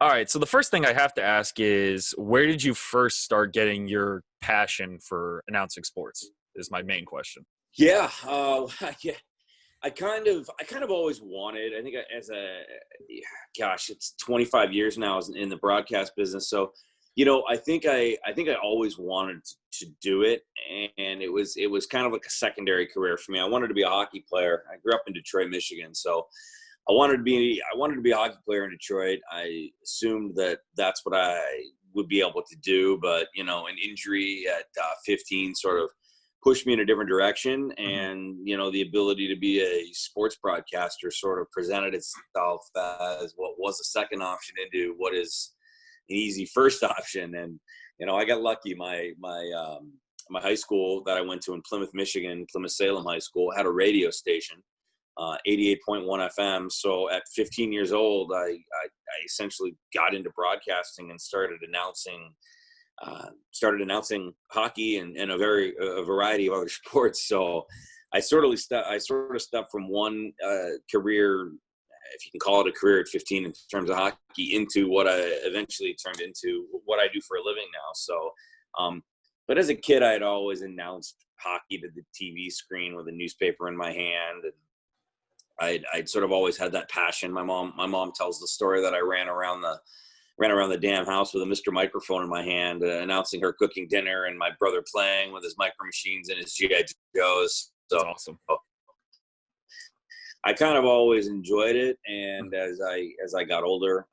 All right. So the first thing I have to ask is, where did you first start getting your passion for announcing sports? Is my main question. Yeah, yeah. I kind of always wanted. I think as a, gosh, it's 25 years now in the broadcast business. So, I think I always wanted to do it, and it was kind of like a secondary career for me. I wanted to be a hockey player. I grew up in Detroit, Michigan, so I wanted to be a hockey player in Detroit. I assumed that that's what I would be able to do, but an injury at 15 sort of pushed me in a different direction, Mhm. and the ability to be a sports broadcaster sort of presented itself as what was a second option into what is an easy first option. And I got lucky. My high school that I went to in Plymouth, Michigan, Plymouth Salem High School, had a radio station, 88.1 FM. So at 15 years old, I essentially got into broadcasting and started announcing hockey and a variety of other sports. So I sort of stepped from one career, if you can call it a career, at 15 in terms of hockey, into what I eventually turned into what I do for a living now. So, but as a kid, I had always announced hockey to the TV screen with a newspaper in my hand, and I'd sort of always had that passion. My mom tells the story that I ran around the damn house with a Mr. Microphone in my hand, announcing her cooking dinner, and my brother playing with his micro machines and his GI Joes. That's So awesome. I kind of always enjoyed it, and as I got older,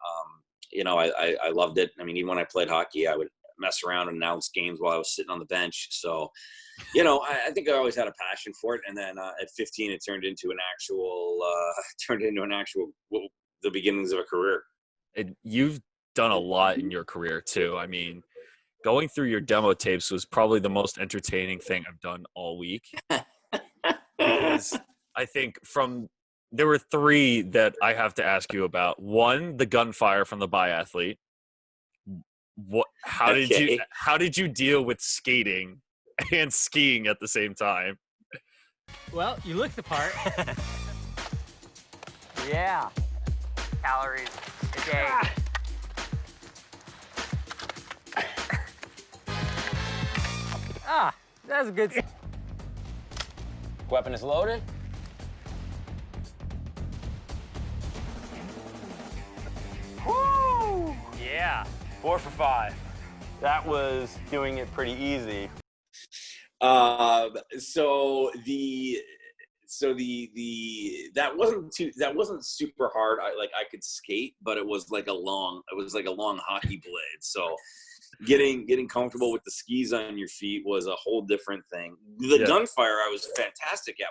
I loved it. I mean, even when I played hockey, I would mess around and announce games while I was sitting on the bench. So, I think I always had a passion for it. And then at 15, it turned into an actual, the beginnings of a career. You've done a lot in your career too. I mean, going through your demo tapes was probably the most entertaining thing I've done all week, because I think there were three that I have to ask you about. One, the gunfire from the biathlete. Okay. How did you deal with skating and skiing at the same time? Well, you look the part. Yeah. Calories a day. That's a good. Weapon is loaded. Woo! Yeah. 4 for 5. That was doing it pretty easy. That wasn't super hard. I could skate, but it was like a long hockey blade. So getting comfortable with the skis on your feet was a whole different thing. The gunfire I was fantastic at.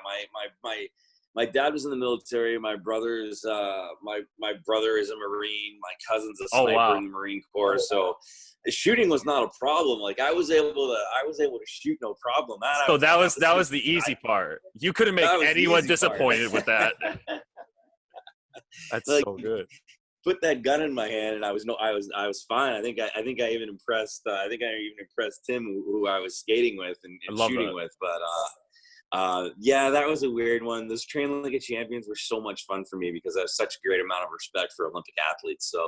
My dad was in the military. My brother is my brother is a Marine. My cousin's a sniper in the Marine Corps. So shooting was not a problem. Like I was able to shoot no problem. That was the easy part. You couldn't make anyone disappointed with that. That's so good. Put that gun in my hand, and I was fine. I think I even impressed. Tim, who I was skating with and shooting with. But that was a weird one. Those Train Like a Champions were so much fun for me because I have such a great amount of respect for Olympic athletes. So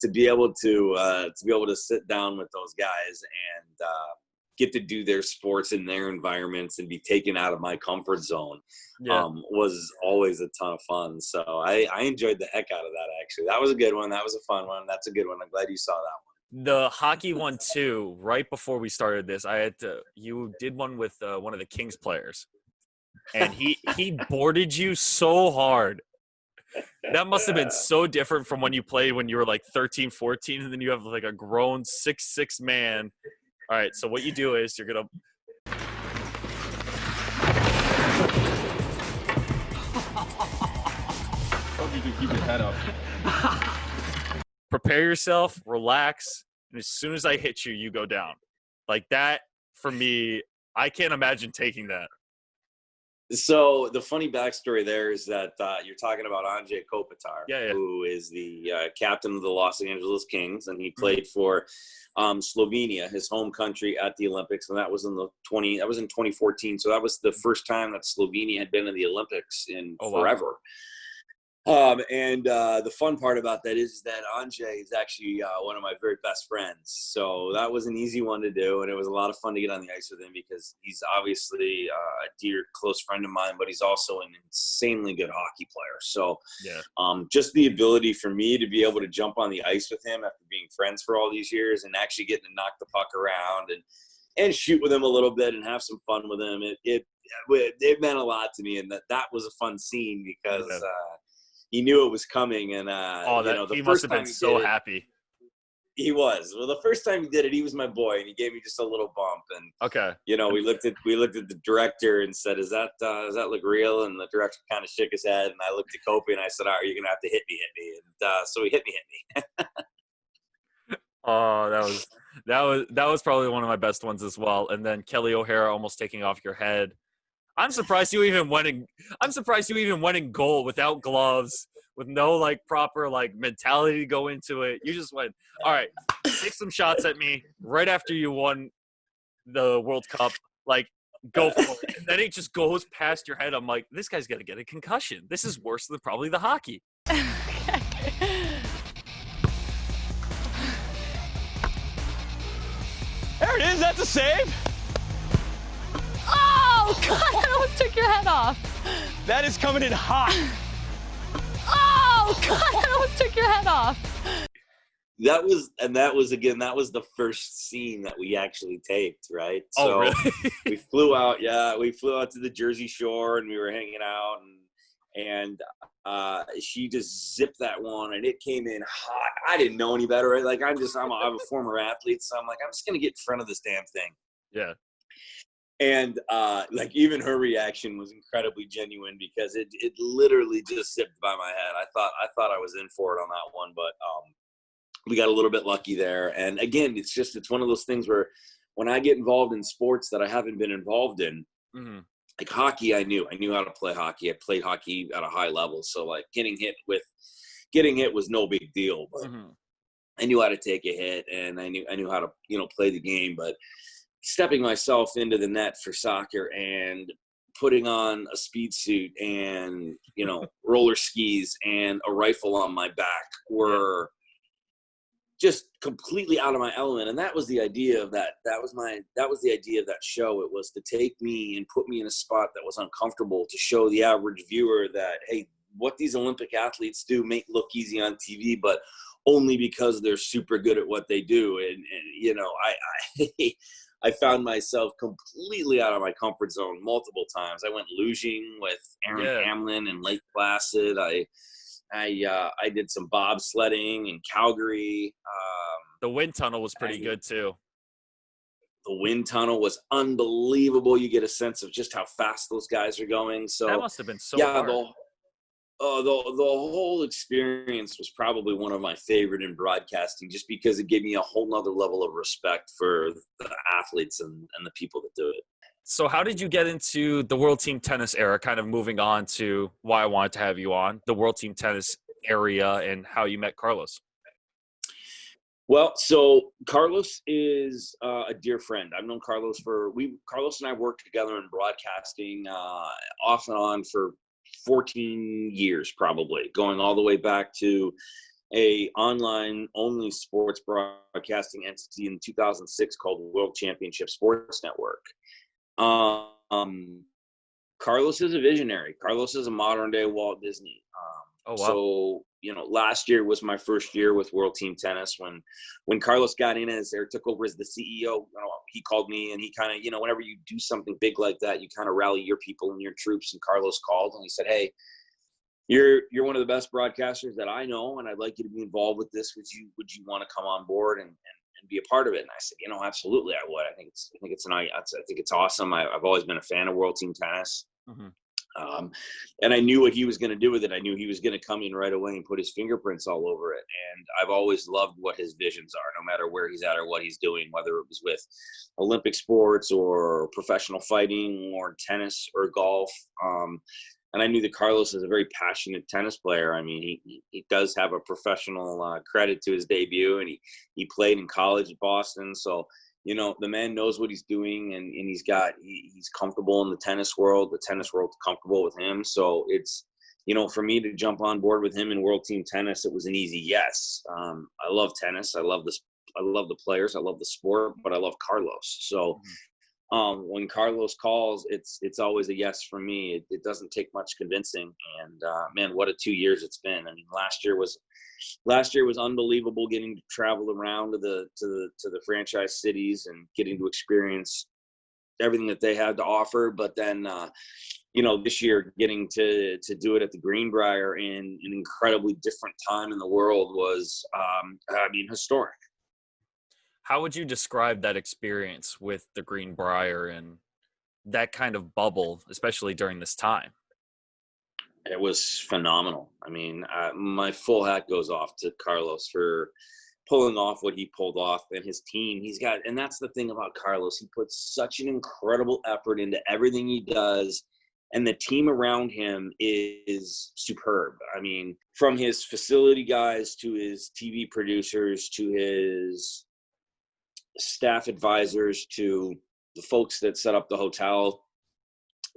to be able to sit down with those guys and get to do their sports in their environments and be taken out of my comfort zone was always a ton of fun. So I enjoyed the heck out of that, actually. That was a good one. That was a fun one. That's a good one. I'm glad you saw that one. The hockey one too, right before we started this, you did one with one of the Kings players, and he boarded you so hard. That must have been so different from when you played when you were like 13, 14, and then you have like a grown 6'6" man. All right, so what you do is you're going to – Hope you can keep your head up. prepare yourself, relax, and as soon as I hit you, you go down. Like that, for me, I can't imagine taking that. So the funny backstory there is that you're talking about Andrej Kopitar, who is the captain of the Los Angeles Kings, and he played for Slovenia, his home country, at the Olympics, and that was in 2014. So that was the first time that Slovenia had been in the Olympics in forever. Wow. And the fun part about that is that Anjay is actually one of my very best friends. So that was an easy one to do. And it was a lot of fun to get on the ice with him because he's obviously a dear, close friend of mine, but he's also an insanely good hockey player. So just the ability for me to be able to jump on the ice with him after being friends for all these years and actually getting to knock the puck around and shoot with him a little bit and have some fun with him, it meant a lot to me. And that was a fun scene because he knew it was coming, and he must have been so happy. He was. Well, the first time he did it, he was my boy, and he gave me just a little bump. And we looked at the director and said, "Does that look real?" And the director kind of shook his head, and I looked at Kopi and I said, "All right, you're gonna have to hit me." And so he hit me. Oh, that was probably one of my best ones as well. And then Kelly O'Hara almost taking off your head. I'm surprised you even went in goal without gloves, with no proper mentality to go into it. You just went, all right, take some shots at me right after you won the World Cup. Go for it. And then it just goes past your head. I'm like, this guy's gonna get a concussion. This is worse than probably the hockey. There it is. That's a save. Oh, God, I almost took your head off. That is coming in hot. Oh, God, I almost took your head off. That was the first scene that we actually taped, right? Oh, really? we flew out to the Jersey Shore, and we were hanging out, and she just zipped that one, and it came in hot. I didn't know any better. Right? I'm a former athlete, so I'm just gonna get in front of this damn thing. Yeah. And even her reaction was incredibly genuine because it literally just zipped by my head. I thought I was in for it on that one, but we got a little bit lucky there. And again, it's one of those things where when I get involved in sports that I haven't been involved in, like hockey, I knew how to play hockey. I played hockey at a high level, so getting hit was no big deal. But I knew how to take a hit, and I knew how to play the game, but stepping myself into the net for soccer and putting on a speed suit and, roller skis and a rifle on my back were just completely out of my element. And that was the idea of that. That was the idea of that show. It was to take me and put me in a spot that was uncomfortable to show the average viewer that, hey, what these Olympic athletes do may look easy on TV, but only because they're super good at what they do. And I found myself completely out of my comfort zone multiple times. I went luging with Aaron Hamlin in Lake Placid. I did some bobsledding in Calgary. The wind tunnel was pretty good too. The wind tunnel was unbelievable. You get a sense of just how fast those guys are going. So that must have been so hard. The whole experience was probably one of my favorite in broadcasting, just because it gave me a whole nother level of respect for the athletes and the people that do it. So how did you get into the World Team Tennis era, kind of moving on to why I wanted to have you on, the World Team Tennis area, and how you met Carlos? Well, so Carlos is a dear friend. I've known Carlos Carlos and I worked together in broadcasting off and on for 14 years, probably, going all the way back to a online only sports broadcasting entity in 2006 called World Championship Sports Network. Carlos is a visionary. Carlos is a modern day Walt Disney. Oh, wow. So, last year was my first year with World Team Tennis. When Carlos got in took over as the CEO, he called me, and he kind of, whenever you do something big like that, you kind of rally your people and your troops. And Carlos called and he said, "Hey, you're one of the best broadcasters that I know, and I'd like you to be involved with this. Would you want to come on board and be a part of it?" And I said, absolutely, I would. I think it's awesome. I've always been a fan of World Team Tennis. Mm-hmm. And I knew what he was going to do with it. I knew he was going to come in right away and put his fingerprints all over it. And I've always loved what his visions are, no matter where he's at or what he's doing, whether it was with Olympic sports or professional fighting or tennis or golf. And I knew that Carlos is a very passionate tennis player. I mean, he does have a professional credit to his debut, and he played in college at Boston. So, the man knows what he's doing, and he's comfortable in the tennis world. The tennis world's comfortable with him. So it's for me to jump on board with him in World Team Tennis, it was an easy yes. I love tennis. I love the players. I love the sport, but I love Carlos. So when Carlos calls, it's always a yes for me. It doesn't take much convincing. And man, what a 2 years it's been. I mean, last year was unbelievable, getting to travel around to the franchise cities and getting to experience everything that they had to offer. But then, this year getting to do it at the Greenbrier in an incredibly different time in the world was, historic. How would you describe that experience with the Greenbrier and that kind of bubble, especially during this time? It was phenomenal. I mean, my full hat goes off to Carlos for pulling off what he pulled off, and his team. And that's the thing about Carlos. He puts such an incredible effort into everything he does, and the team around him is superb. I mean, from his facility guys to his TV producers to his staff advisors to the folks that set up the hotel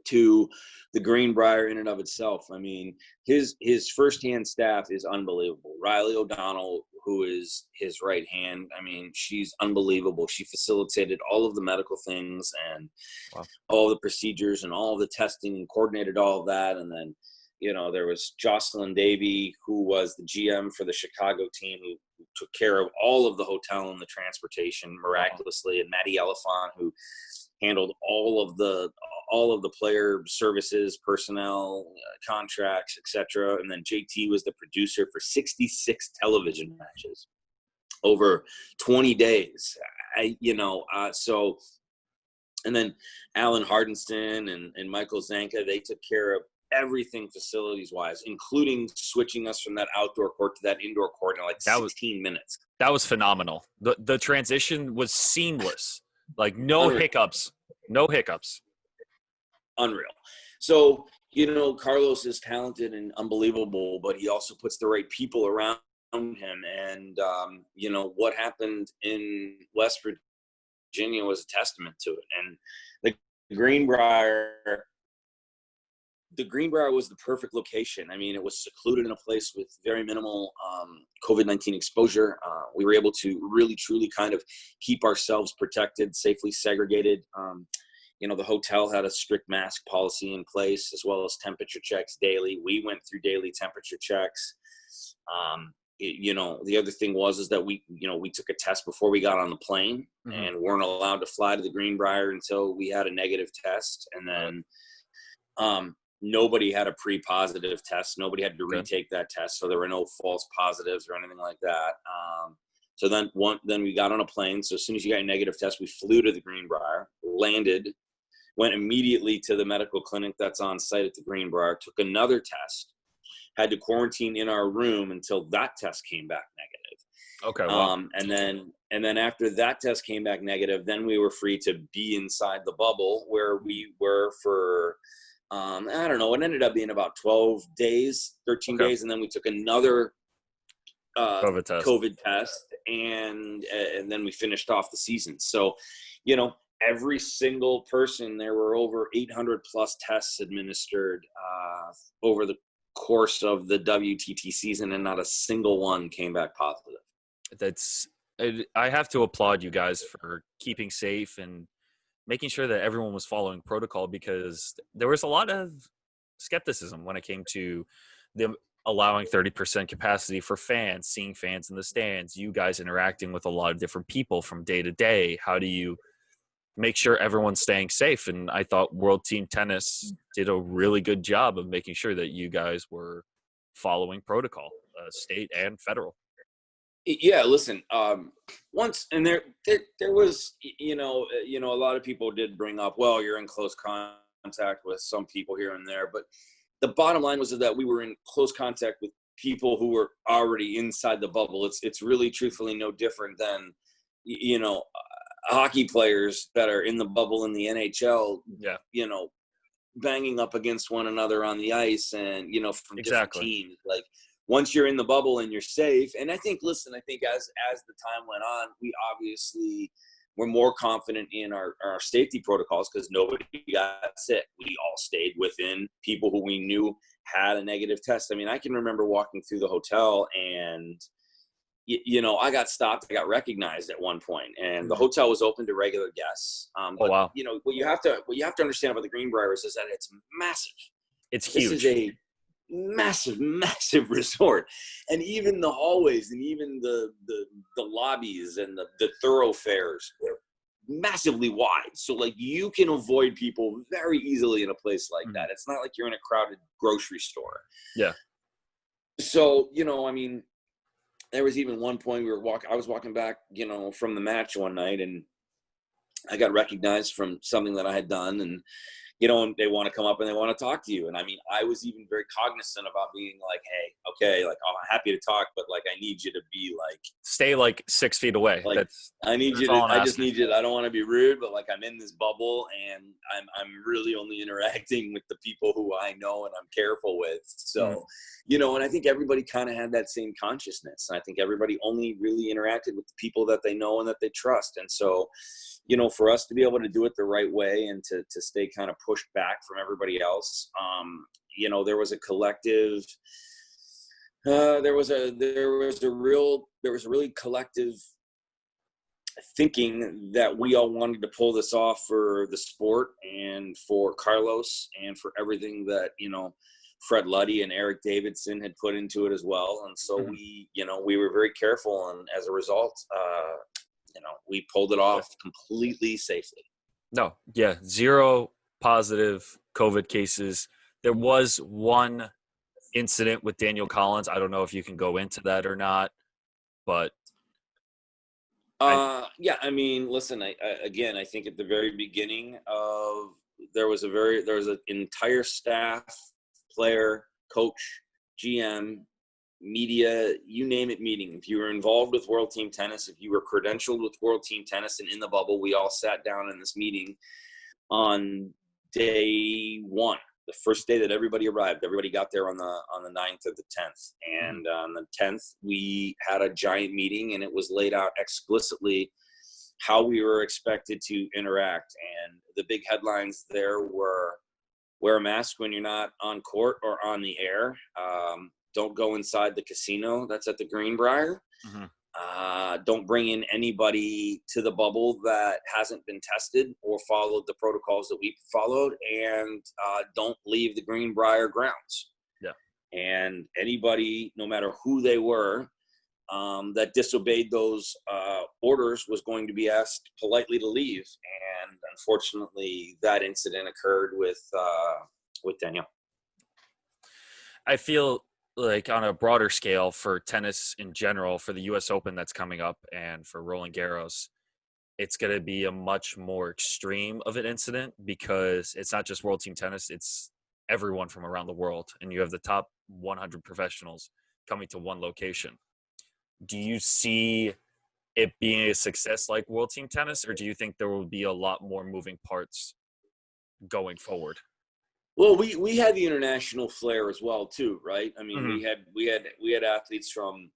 to the Greenbrier in and of itself. I mean, his firsthand staff is unbelievable. Riley O'Donnell, who is his right hand, I mean, she's unbelievable. She facilitated all of the medical things and all the procedures and all the testing and coordinated all of that. And then, there was Jocelyn Davey, who was the GM for the Chicago team, who took care of all of the hotel and the transportation miraculously, and Maddie Elephant, who handled all of the player services, personnel, contracts, etc. And then JT was the producer for 66 television matches over 20 days. So, and then Alan Hardenston and Michael Zanka, they took care of everything facilities wise, including switching us from that outdoor court to that indoor court in like 16 minutes. That was phenomenal. The transition was seamless. Like no hiccups. Unreal. So, Carlos is talented and unbelievable, but he also puts the right people around him. And, what happened in West Virginia was a testament to it. And the Greenbrier was the perfect location. I mean, it was secluded in a place with very minimal COVID-19 exposure. We were able to really, truly kind of keep ourselves protected, safely segregated. The hotel had a strict mask policy in place, as well as temperature checks daily. We went through daily temperature checks. The other thing was that we took a test before we got on the plane and weren't allowed to fly to the Greenbrier until we had a negative test. And then nobody had a pre-positive test. Nobody had to retake that test. So there were no false positives or anything like that. So then we got on a plane. So as soon as you got a negative test, we flew to the Greenbrier, landed, went immediately to the medical clinic that's on site at the Greenbrier, took another test, had to quarantine in our room until that test came back negative. Okay. Wow. And then after that test came back negative, then we were free to be inside the bubble where we were for, I don't know, it ended up being about 13 days. And then we took another COVID test and then we finished off the season. So, every single person, there were over 800 plus tests administered over the course of the WTT season, and not a single one came back positive. I have to applaud you guys for keeping safe and making sure that everyone was following protocol, because there was a lot of skepticism when it came to them allowing 30% capacity for fans, seeing fans in the stands, you guys interacting with a lot of different people from day to day. How do you make sure everyone's staying safe? And I thought World Team Tennis did a really good job of making sure that you guys were following protocol, state and federal. Yeah, listen, once, and there was, a lot of people did bring up, well, you're in close contact with some people here and there, but the bottom line was that we were in close contact with people who were already inside the bubble. It's really truthfully no different than, hockey players that are in the bubble in the NHL, banging up against one another on the ice and, from different teams. Like, once you're in the bubble and you're safe, and I think as the time went on, we obviously were more confident in our safety protocols because nobody got sick. We all stayed within people who we knew had a negative test. I mean, I can remember walking through the hotel and, you know, I got stopped. I got recognized at one point, and the hotel was open to regular guests. But, wow. you know, what you have to understand about the Greenbrier is that it's massive. It's huge. This is a massive resort, and even the hallways and even the lobbies and the thoroughfares are massively wide. So like you can avoid people very easily in a place like that. It's not like you're in a crowded grocery store. Yeah. So, you know, I mean, there was even one point I was walking back, you know, from the match one night, and I got recognized from something that I had done, and, you know, and they want to come up and they want to talk to you. And I mean, I was even very cognizant about being like, hey, okay, like, I'm happy to talk, but like, I need you to be like, stay like 6 feet away. Like, I just need you. I don't want to be rude, but like, I'm in this bubble, and I'm really only interacting with the people who I know and I'm careful with. So, you know, and I think everybody kind of had that same consciousness. And I think everybody only really interacted with the people that they know and that they trust. And so, you know, for us to be able to do it the right way and to stay kind of pushed back from everybody else, you know, there was a collective, there was a really collective thinking that we all wanted to pull this off for the sport and for Carlos and for everything that, you know, Fred Luddy and Eric Davidson had put into it as well. And so we, you know, we were very careful, and as a result, you know, we pulled it off completely safely. No, yeah, 0 positive COVID cases. There was one incident with Daniel Collins. I don't know if you can go into that or not, but yeah, I mean, listen, I think at the very beginning of there was an entire staff, player, coach, GM, media, you name it, meeting. If you were involved with World Team Tennis, if you were credentialed with World Team Tennis and in the bubble, we all sat down in this meeting on day one, the first day that everybody arrived. Everybody got there on the 9th or the 10th. And on the 10th, we had a giant meeting, and it was laid out explicitly how we were expected to interact. And the big headlines there were: wear a mask when you're not on court or on the air. Don't go inside the casino that's at the Greenbrier. Don't bring in anybody to the bubble that hasn't been tested or followed the protocols that we followed, and don't leave the Greenbrier grounds. Yeah. And anybody, no matter who they were, that disobeyed those orders was going to be asked politely to leave. And unfortunately, that incident occurred with Daniel. I feel like on a broader scale for tennis in general, for the US Open that's coming up and for Roland Garros, it's going to be a much more extreme of an incident, because it's not just World Team Tennis, it's everyone from around the world. And you have the top 100 professionals coming to one location. Do you see it being a success like World Team Tennis, or do you think there will be a lot more moving parts going forward? Well, we had the international flair as well too, right? I mean, we had athletes from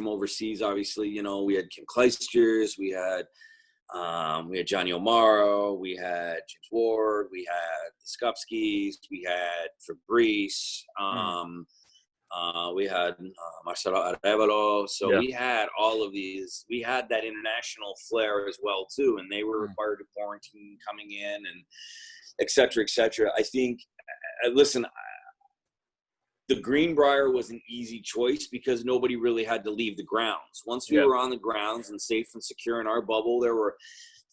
overseas. Obviously, you know, we had Kim Kleisters, we had Johnny O'Mara, we had James Ward, we had the Skupskis, we had Fabrice, we had Marcelo Arevalo. So we had all of these. We had that international flair as well too, and they were required to quarantine coming in, and et cetera, et cetera. I think, listen, the Greenbrier was an easy choice because nobody really had to leave the grounds. Once we were on the grounds and safe and secure in our bubble, there were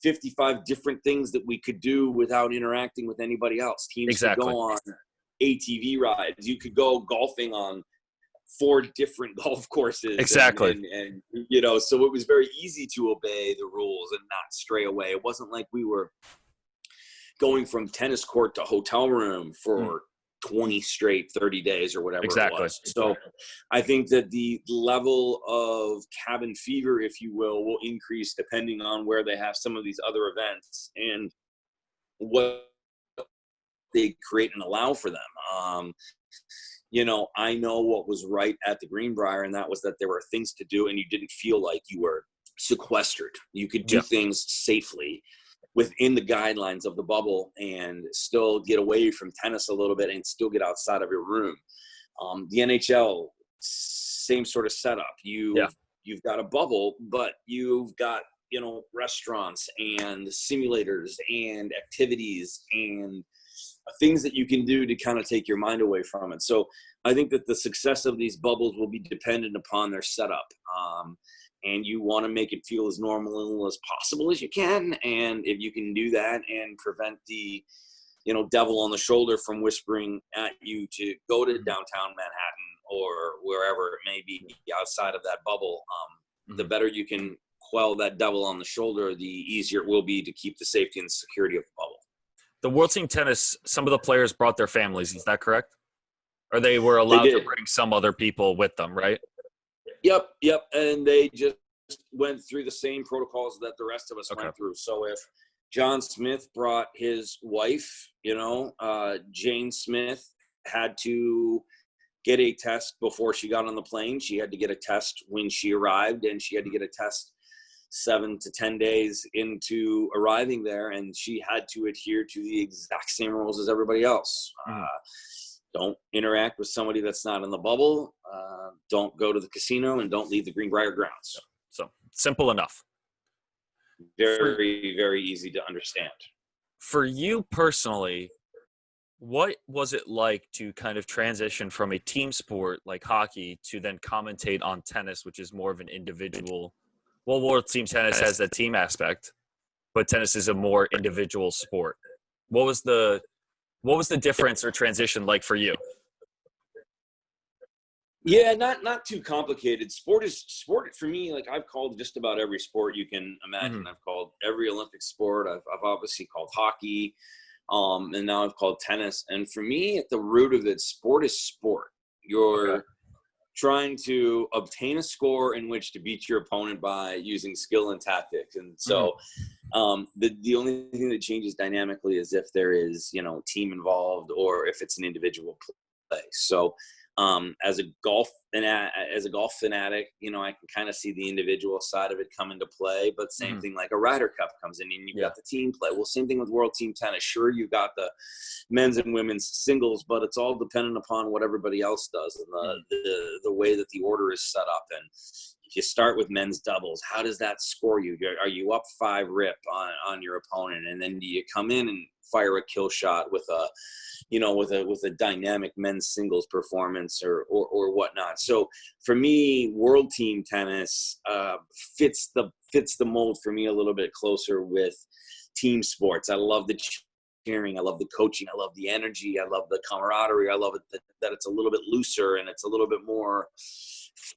55 different things that we could do without interacting with anybody else. Teams could go on ATV rides. You could go golfing on 4 different golf courses. And you know, so it was very easy to obey the rules and not stray away. It wasn't like we were going from tennis court to hotel room for 20 straight 30 days or whatever it was. So I think that the level of cabin fever, if you will increase depending on where they have some of these other events and what they create and allow for them. You know, I know what was right at the Greenbrier, and that was that there were things to do and you didn't feel like you were sequestered. You could do things safely. within the guidelines of the bubble and still get away from tennis a little bit and still get outside of your room. The NHL, same sort of setup. You've got a bubble, but you've got, restaurants and simulators and activities and things that you can do to kind of take your mind away from it. So I think that the success of these bubbles will be dependent upon their setup. And you want to make it feel as normal as possible as you can. And if you can do that and prevent the, devil on the shoulder from whispering at you to go to downtown Manhattan or wherever it may be outside of that bubble, the better you can quell that devil on the shoulder, the easier it will be to keep the safety and security of the bubble. The World Team Tennis, some of the players brought their families. Is that correct? Or they were allowed to bring some other people with them, right? Yep. And they just went through the same protocols that the rest of us went through. So if John Smith brought his wife, Jane Smith had to get a test before she got on the plane. She had to get a test when she arrived, and she had to get a test 7 to 10 days into arriving there, and she had to adhere to the exact same rules as everybody else. Don't interact with somebody that's not in the bubble. Don't go to the casino, and don't leave the Greenbrier grounds. So simple enough. Very, very easy to understand. For you personally, what was it like to kind of transition from a team sport like hockey to then commentate on tennis, which is more of an individual? Well, World Team Tennis has a team aspect, but tennis is a more individual sport. What was the difference or transition like for you? Yeah, not too complicated. Sport for me. Like, I've called just about every sport you can imagine. I've called every Olympic sport. I've obviously called hockey, and now I've called tennis. And for me, at the root of it, sport is sport. You're trying to obtain a score in which to beat your opponent by using skill and tactics. And so the only thing that changes dynamically is if there is, team involved or if it's an individual play. So as a golf fanatic, I can kind of see the individual side of it come into play, but same thing, like a Ryder Cup comes in and you've got the team play. Well, same thing with World Team Tennis. Sure, you've got the men's and women's singles, but it's all dependent upon what everybody else does and the way that the order is set up. And if you start with men's doubles, how does that score you? Are you up 5-rip on your opponent? And then do you come in and fire a kill shot with a dynamic men's singles performance or whatnot? So for me, World Team Tennis fits the mold for me a little bit closer with team sports. I love the cheering, I love the coaching, I love the energy, I love the camaraderie, I love it that it's a little bit looser and it's a little bit more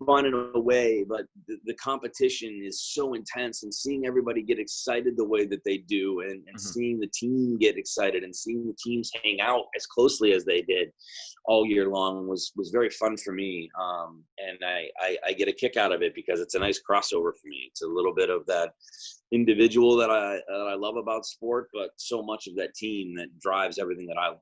fun in a way, but the competition is so intense, and seeing everybody get excited the way that they do, and seeing the team get excited and seeing the teams hang out as closely as they did all year long was very fun for me. And I get a kick out of it because it's a nice crossover for me. It's a little bit of that individual that I love about sport, but so much of that team that drives everything that I love.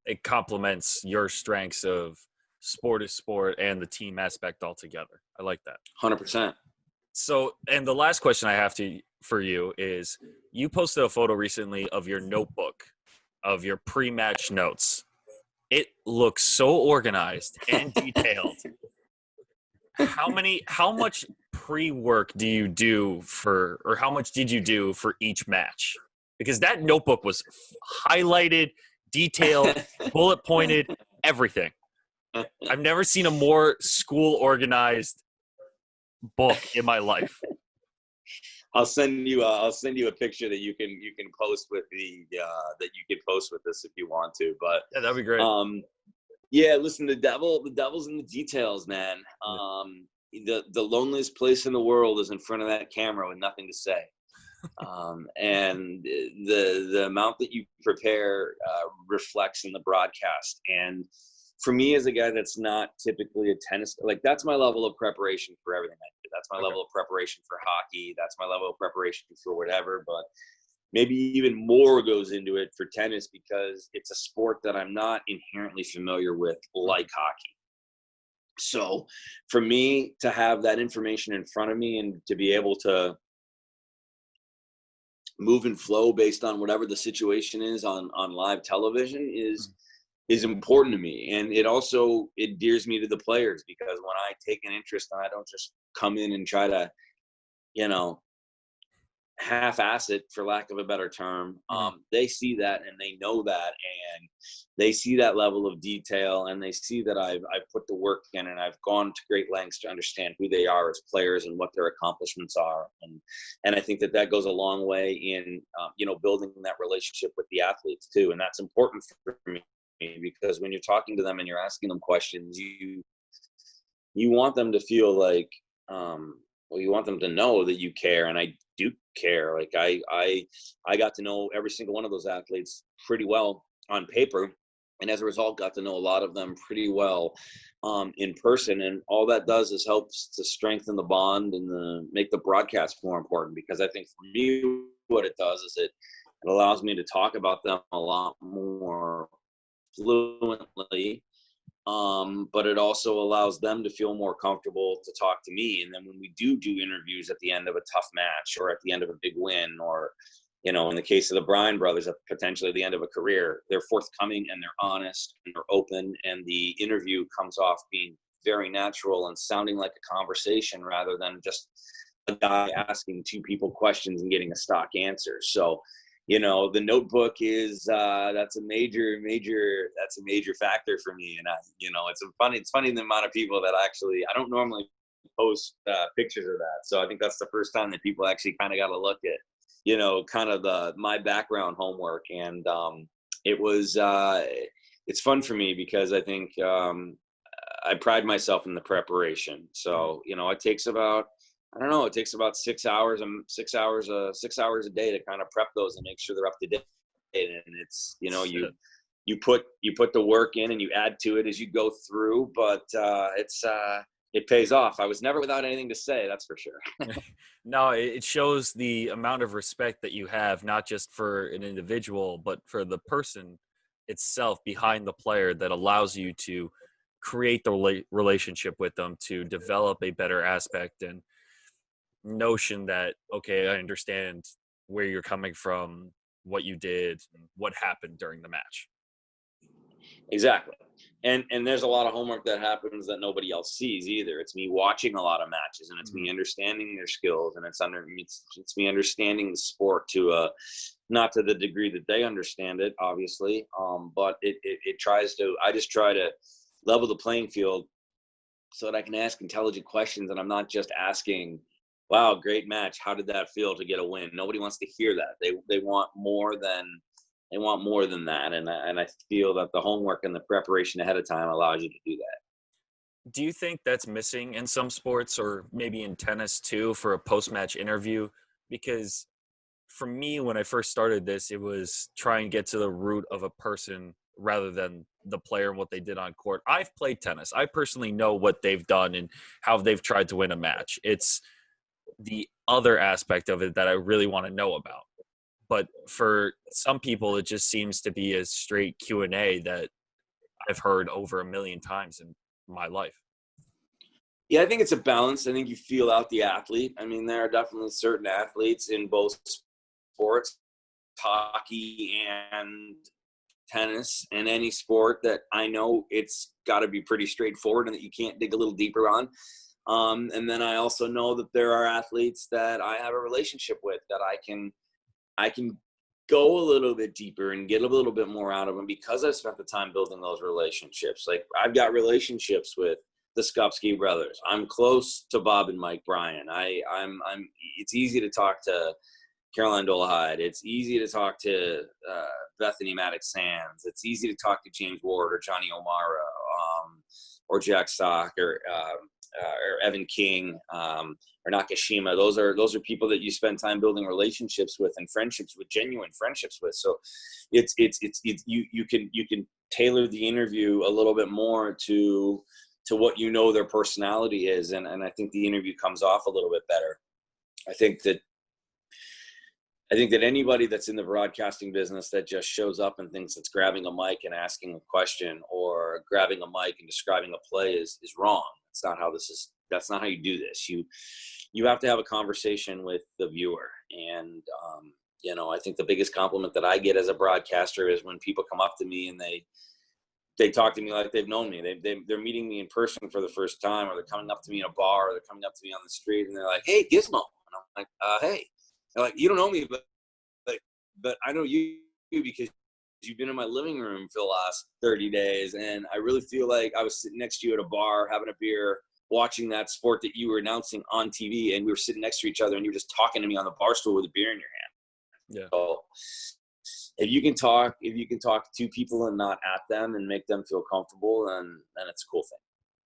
It complements your strengths of sport is sport and the team aspect altogether. I like that. 100%. So, and the last question I have for you is, you posted a photo recently of your notebook, of your pre-match notes. It looks so organized and detailed. How much pre-work do you do or how much did you do for each match? Because that notebook was highlighted, detailed, bullet pointed, everything. I've never seen a more school organized book in my life. I'll send you a picture that you can post with this if you want to. But yeah, that'd be great. Yeah, listen, the devil's in the details, man. The loneliest place in the world is in front of that camera with nothing to say. And the amount that you prepare reflects in the broadcast. And for me, as a guy that's not typically a tennis, like, that's my level of preparation for everything I do. That's my level of preparation for hockey. That's my level of preparation for whatever. But maybe even more goes into it for tennis because it's a sport that I'm not inherently familiar with, like hockey. So for me to have that information in front of me and to be able to move and flow based on whatever the situation is on live television is important to me. And it also endears me to the players, because when I take an interest and I don't just come in and try to, you know, half-ass it, for lack of a better term, they see that and they know that, and they see that level of detail, and they see that I've put the work in, and I've gone to great lengths to understand who they are as players and what their accomplishments are. And I think that goes a long way in, you know, building that relationship with the athletes too. And that's important for me, because when you're talking to them and you're asking them questions, you want them to feel like, well, you want them to know that you care. And I do care. Like I got to know every single one of those athletes pretty well on paper, and as a result got to know a lot of them pretty well in person. And all that does is helps to strengthen the bond and make the broadcast more important, because I think for me what it does is it allows me to talk about them a lot more fluently, but it also allows them to feel more comfortable to talk to me. And then when we do interviews at the end of a tough match, or at the end of a big win, or, you know, in the case of the Bryan brothers, at potentially the end of a career, they're forthcoming and they're honest and they're open, and the interview comes off being very natural and sounding like a conversation rather than just a guy asking two people questions and getting a stock answer. So, you know, the notebook is that's a major factor for me. And it's funny the amount of people that actually, I don't normally post pictures of that. So I think that's the first time that people actually kind of got to look at, you know, kind of my background homework. And it's fun for me, because I think I pride myself in the preparation. So, you know, it takes about 6 hours a day to kind of prep those and make sure they're up to date. And it's, you know, you put the work in and you add to it as you go through, but it pays off. I was never without anything to say, that's for sure. No, it shows the amount of respect that you have, not just for an individual, but for the person itself behind the player, that allows you to create the relationship with them, to develop a better aspect and notion that, okay, I understand where you're coming from, what you did, what happened during the match. Exactly. And there's a lot of homework that happens that nobody else sees either. It's me watching a lot of matches, and it's me understanding their skills, and it's me understanding the sport to not to the degree that they understand it, obviously. But I just try to level the playing field so that I can ask intelligent questions, and I'm not just asking, wow, great match, how did that feel to get a win? Nobody wants to hear that. They want more than that. And I feel that the homework and the preparation ahead of time allows you to do that. Do you think that's missing in some sports, or maybe in tennis too, for a post-match interview? Because for me, when I first started this, it was trying to get to the root of a person rather than the player and what they did on court. I've played tennis. I personally know what they've done and how they've tried to win a match. It's the other aspect of it that I really want to know about. But for some people, it just seems to be a straight Q&A that I've heard over 1 million times in my life. Yeah, I think it's a balance. I think you feel out the athlete. I mean, there are definitely certain athletes in both sports, hockey and tennis, and any sport, that I know it's got to be pretty straightforward and that you can't dig a little deeper on. And then I also know that there are athletes that I have a relationship with, that I can go a little bit deeper and get a little bit more out of them, because I've spent the time building those relationships. Like, I've got relationships with the Skupski brothers. I'm close to Bob and Mike Bryan. It's easy to talk to Caroline Dolehide. It's easy to talk to Bethany Maddox-Sands. It's easy to talk to James Ward or Johnny O'Mara, or Jack Sock, or Evan King, or Nakashima. Those are people that you spend time building relationships with and friendships with, genuine friendships with. So you can tailor the interview a little bit more to what you know their personality is, and I think the interview comes off a little bit better. I think that anybody that's in the broadcasting business that just shows up and thinks it's grabbing a mic and asking a question, or grabbing a mic and describing a play is wrong. It's not how that's not how you do this. You have to have a conversation with the viewer, and I think the biggest compliment that I get as a broadcaster is when people come up to me and they talk to me like they've known me. They're meeting me in person for the first time, or they're coming up to me in a bar, or they're coming up to me on the street, and they're like, "Hey, Gizmo," and I'm like, "Hey." They're like, "You don't know me, but I know you because you've been in my living room for the last 30 days, and I really feel like I was sitting next to you at a bar having a beer, watching that sport that you were announcing on TV, and we were sitting next to each other, and you were just talking to me on the bar stool with a beer in your hand." Yeah. So if you can talk to people and not at them and make them feel comfortable, then it's a cool thing.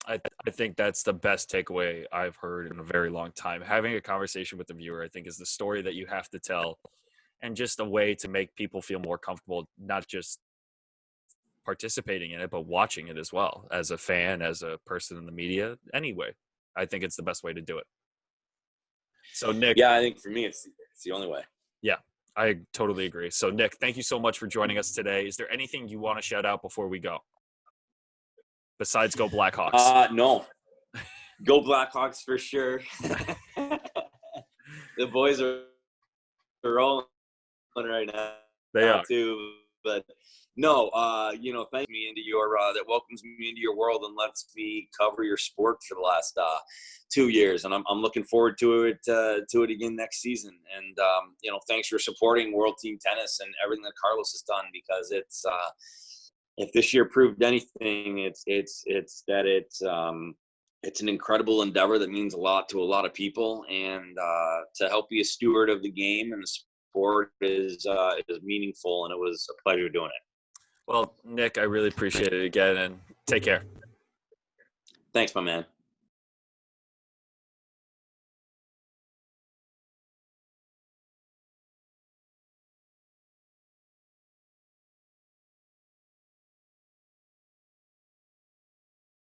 I think that's the best takeaway I've heard in a very long time. Having a conversation with the viewer, I think, is the story that you have to tell, and just a way to make people feel more comfortable, not just participating in it, but watching it as well, as a fan, as a person in the media. Anyway, I think it's the best way to do it. So, Nick. Yeah, I think for me, it's the only way. Yeah, I totally agree. So, Nick, thank you so much for joining us today. Is there anything you want to shout out before we go? Besides Go Blackhawks. No. Go Blackhawks for sure. The boys are rolling right now. They are too. But no, thank me into your that welcomes me into your world and lets me cover your sport for the last 2 years, and I'm looking forward to it again next season. And thanks for supporting World Team Tennis and everything that Carlos has done, because it's if this year proved anything, it's that it's an incredible endeavor that means a lot to a lot of people, and to help be a steward of the game and the sport is meaningful, and it was a pleasure doing it. Well, Nick, I really appreciate it again, and take care. Thanks, my man.